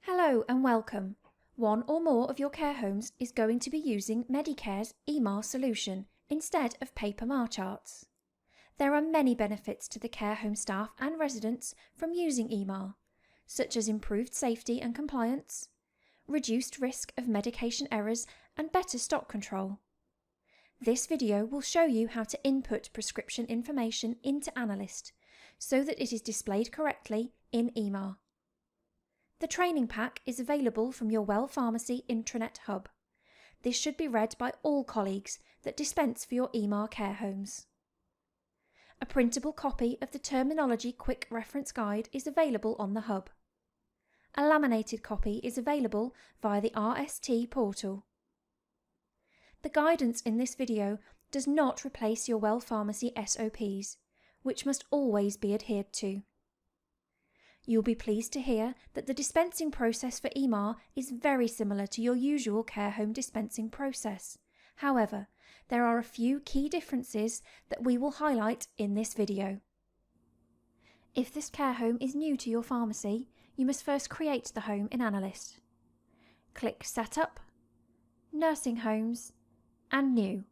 Hello and welcome. One or more of your care homes is going to be using Medicare's EMAR solution instead of paper MAR charts. There are many benefits to the care home staff and residents from using EMAR, such as improved safety and compliance, reduced risk of medication errors and better stock control. This video will show you how to input prescription information into Analyst so that it is displayed correctly in EMAR. The training pack is available from your Well Pharmacy intranet hub. This should be read by all colleagues that dispense for your EMAR care homes. A printable copy of the Terminology Quick Reference Guide is available on the hub. A laminated copy is available via the RST portal. The guidance in this video does not replace your Well Pharmacy SOPs, which must always be adhered to. You'll be pleased to hear that the dispensing process for EMAR is very similar to your usual care home dispensing process. However, there are a few key differences that we will highlight in this video. If this care home is new to your pharmacy, you must first create the home in Analyst. Click Setup, Nursing Homes, and New.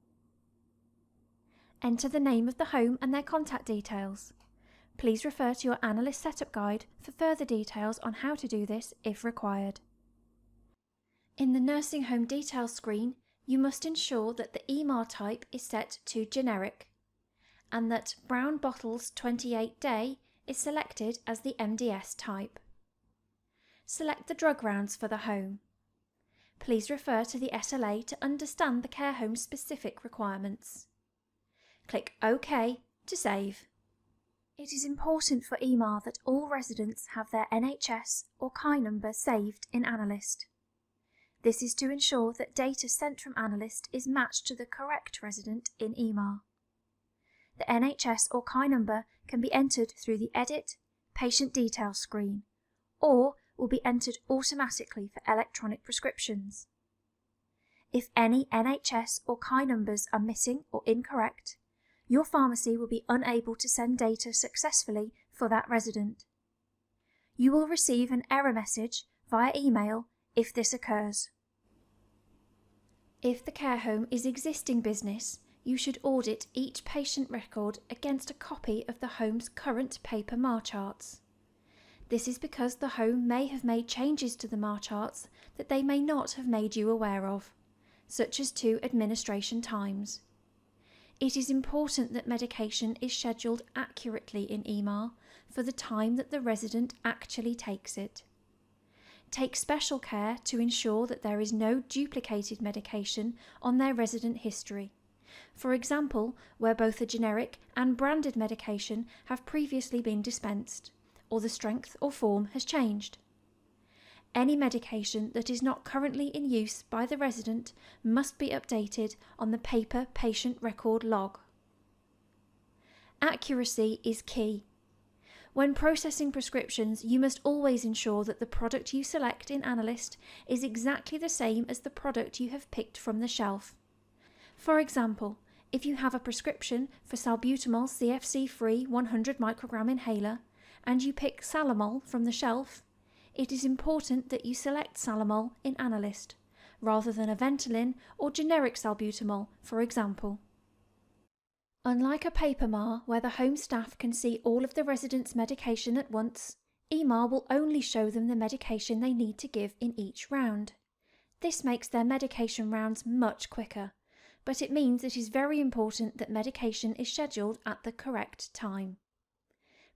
Enter the name of the home and their contact details. Please refer to your Analyst Setup Guide for further details on how to do this if required. In the Nursing Home Details screen, you must ensure that the EMAR type is set to Generic and that Brown Bottles 28 Day is selected as the MDS type. Select the drug rounds for the home. Please refer to the SLA to understand the care home's specific requirements. Click OK to save. It is important for EMAR that all residents have their NHS or CHI number saved in Analyst. This is to ensure that data sent from Analyst is matched to the correct resident in EMAR. The NHS or CHI number can be entered through the Edit Patient Details screen, or will be entered automatically for electronic prescriptions. If any NHS or CHI numbers are missing or incorrect, your pharmacy will be unable to send data successfully for that resident. You will receive an error message via email if this occurs. If the care home is existing business, you should audit each patient record against a copy of the home's current paper MAR charts. This is because the home may have made changes to the MAR charts that they may not have made you aware of, such as to administration times. It is important that medication is scheduled accurately in EMAR for the time that the resident actually takes it. Take special care to ensure that there is no duplicated medication on their resident history. For example, where both a generic and branded medication have previously been dispensed, or the strength or form has changed. Any medication that is not currently in use by the resident must be updated on the paper patient record log. Accuracy is key. When processing prescriptions, you must always ensure that the product you select in Analyst is exactly the same as the product you have picked from the shelf. For example, if you have a prescription for salbutamol CFC-free 100 microgram inhaler and you pick Salamol from the shelf, it is important that you select Salamol in Analyst, rather than a Ventolin or generic salbutamol, for example. Unlike a paper MAR, where the home staff can see all of the residents' medication at once, EMAR will only show them the medication they need to give in each round. This makes their medication rounds much quicker, but it means it is very important that medication is scheduled at the correct time.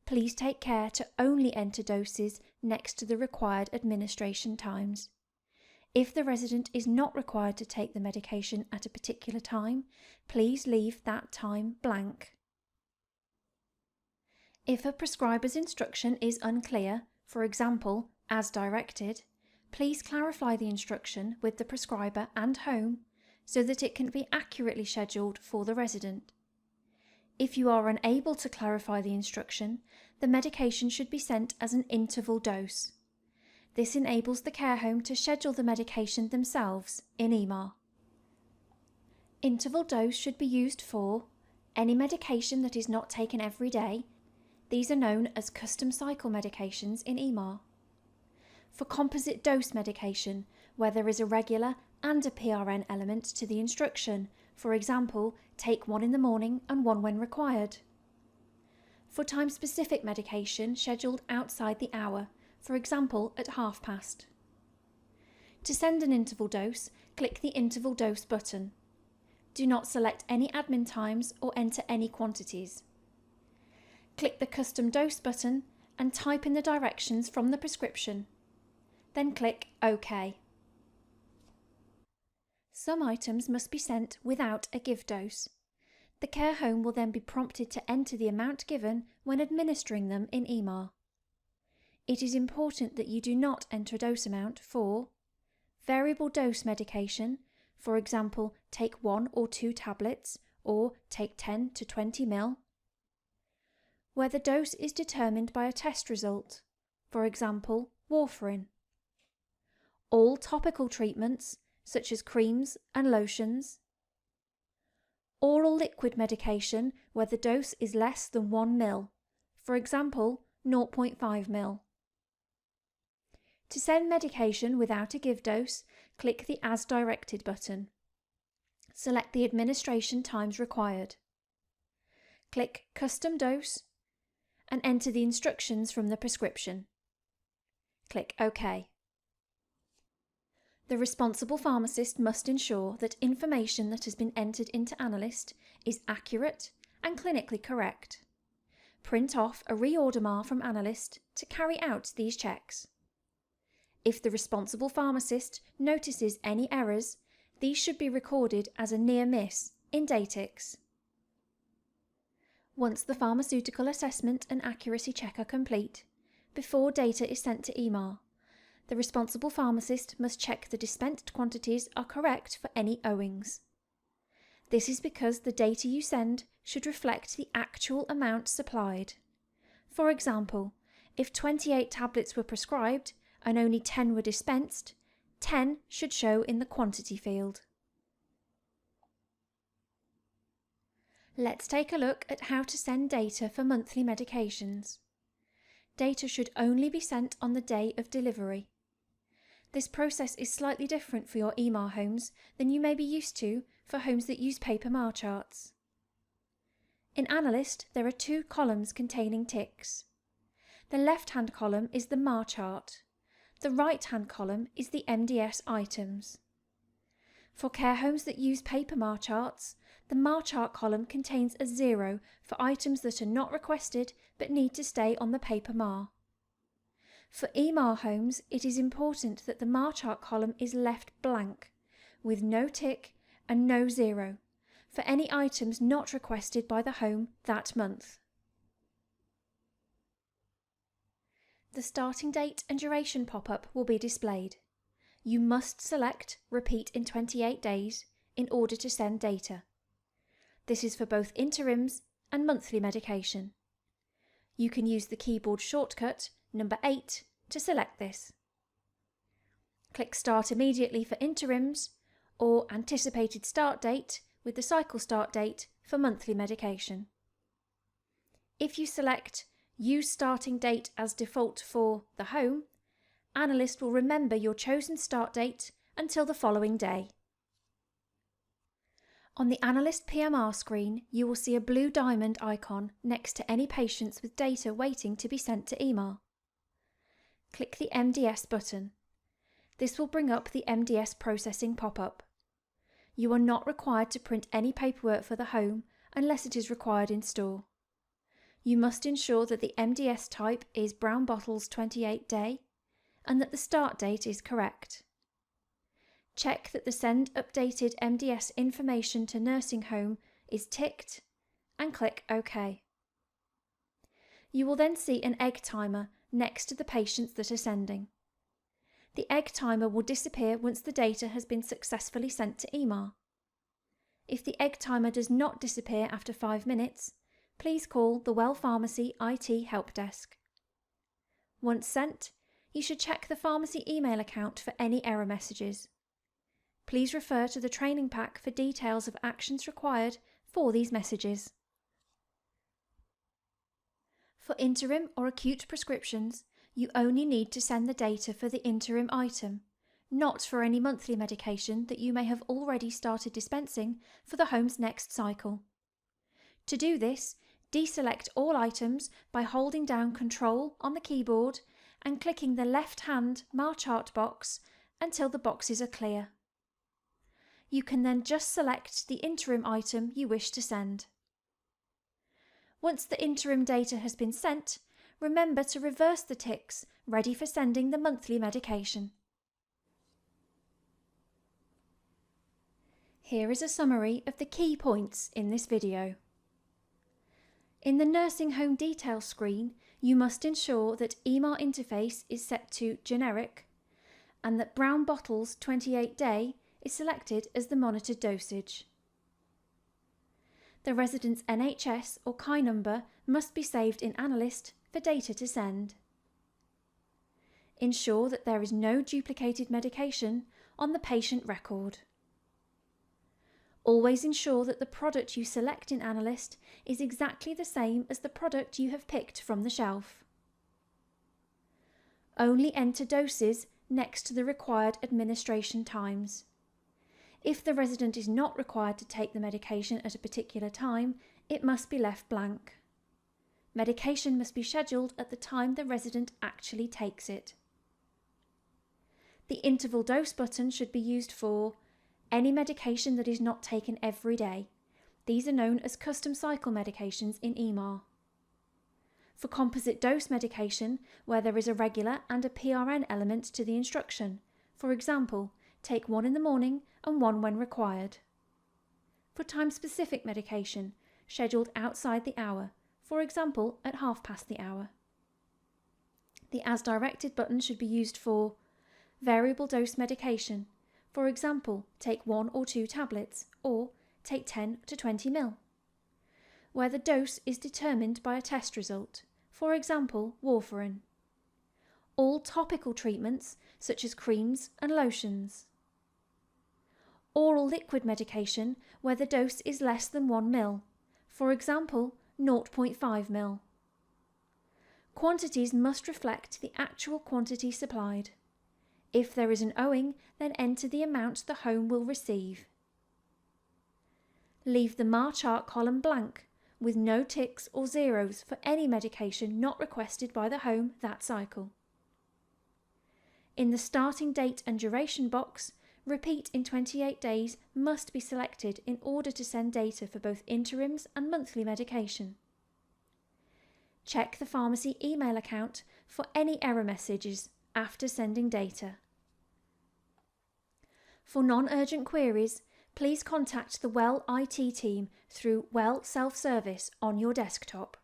Please take care to only enter doses next to the required administration times. If the resident is not required to take the medication at a particular time, please leave that time blank. If a prescriber's instruction is unclear, for example, as directed, please clarify the instruction with the prescriber and home so that it can be accurately scheduled for the resident. If you are unable to clarify the instruction, the medication should be sent as an interval dose. This enables the care home to schedule the medication themselves in EMAR. Interval dose should be used for any medication that is not taken every day. These are known as custom cycle medications in EMAR. For composite dose medication, where there is a regular and a PRN element to the instruction, for example, take one in the morning and one when required. For time-specific medication scheduled outside the hour, for example at past. To send an interval dose, click the Interval Dose button. Do not select any admin times or enter any quantities. Click the Custom Dose button and type in the directions from the prescription. Then click OK. Some items must be sent without a give dose. The care home will then be prompted to enter the amount given when administering them in EMAR. It is important that you do not enter a dose amount for variable dose medication, for example, take 1 or 2 tablets or take 10 to 20 ml, where the dose is determined by a test result, for example, warfarin. All topical treatments, such as creams and lotions. Oral liquid medication where the dose is less than 1 ml, for example, 0.5 ml. To send medication without a give dose, click the As Directed button. Select the administration times required. Click Custom Dose and enter the instructions from the prescription. Click OK. The responsible pharmacist must ensure that information that has been entered into Analyst is accurate and clinically correct. Print off a reorder MAR from Analyst to carry out these checks. If the responsible pharmacist notices any errors, these should be recorded as a near miss in Datix. Once the pharmaceutical assessment and accuracy check are complete, before data is sent to EMAR, the responsible pharmacist must check the dispensed quantities are correct for any owings. This is because the data you send should reflect the actual amount supplied. For example, if 28 tablets were prescribed and only 10 were dispensed, 10 should show in the quantity field. Let's take a look at how to send data for monthly medications. Data should only be sent on the day of delivery. This process is slightly different for your EMAR homes than you may be used to for homes that use paper MAR charts. In Analyst, there are 2 columns containing ticks. The left-hand column is the MAR chart. The right-hand column is the MDS items. For care homes that use paper MAR charts, the MAR chart column contains a 0 for items that are not requested but need to stay on the paper MAR. For EMAR homes, it is important that the MAR chart column is left blank, with no tick and no 0, for any items not requested by the home that month. The starting date and duration pop-up will be displayed. You must select Repeat in 28 days in order to send data. This is for both interims and monthly medication. You can use the keyboard shortcut number 8 to select this. Click Start Immediately for interims or Anticipated Start Date with the cycle start date for monthly medication. If you select Use Starting Date as default for the home, Analyst will remember your chosen start date until the following day. On the Analyst PMR screen, you will see a blue diamond icon next to any patients with data waiting to be sent to EMAR. Click the MDS button. This will bring up the MDS processing pop-up. You are not required to print any paperwork for the home unless it is required in store. You must ensure that the MDS type is Brown Bottles 28 day and that the start date is correct. Check that the Send Updated MDS Information to Nursing Home is ticked and click OK. You will then see an egg timer next to the patients that are sending. The egg timer will disappear once the data has been successfully sent to EMAR. If the egg timer does not disappear after 5 minutes, please call the Well Pharmacy IT Help Desk. Once sent, you should check the pharmacy email account for any error messages. Please refer to the training pack for details of actions required for these messages. For interim or acute prescriptions, You only need to send the data for the interim item, not for any monthly medication that you may have already started dispensing for the home's next cycle. To do this, deselect all items by holding down Control on the keyboard and clicking the left-hand Marchart box until the boxes are clear. You can then just select the interim item you wish to send. Once the interim data has been sent, remember to reverse the ticks, ready for sending the monthly medication. Here is a summary of the key points in this video. In the nursing home details screen, you must ensure that EMR interface is set to generic and that brown bottles 28-day is selected as the monitored dosage. The resident's NHS or CAI number must be saved in Analyst for data to send. Ensure that there is no duplicated medication on the patient record. Always ensure that the product you select in Analyst is exactly the same as the product you have picked from the shelf. Only enter doses next to the required administration times. If the resident is not required to take the medication at a particular time, it must be left blank. Medication must be scheduled at the time the resident actually takes it. The interval dose button should be used for any medication that is not taken every day. These are known as custom cycle medications in EMR. For composite dose medication, where there is a regular and a PRN element to the instruction, for example, take one in the morning and one when required. For time-specific medication, scheduled outside the hour, for example at 1/2 the hour. The As Directed button should be used for variable dose medication, for example, take 1 or 2 tablets, or take 10 to 20 ml, where the dose is determined by a test result, for example, warfarin. All topical treatments, such as creams and lotions. Oral liquid medication, where the dose is less than 1 ml, for example, 0.5 ml. Quantities must reflect the actual quantity supplied. If there is an owing, then enter the amount the home will receive. Leave the Marchart column blank, with no ticks or zeros for any medication not requested by the home that cycle. In the starting date and duration box, repeat in 28 days must be selected in order to send data for both interims and monthly medication. Check the pharmacy email account for any error messages after sending data. For non-urgent queries, please contact the Well IT team through Well Self-Service on your desktop.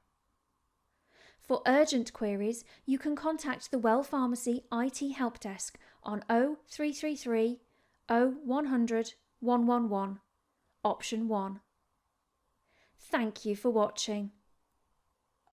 For urgent queries, you can contact the Well Pharmacy IT Help Desk on 0333 0100 111, option 1. Thank you for watching.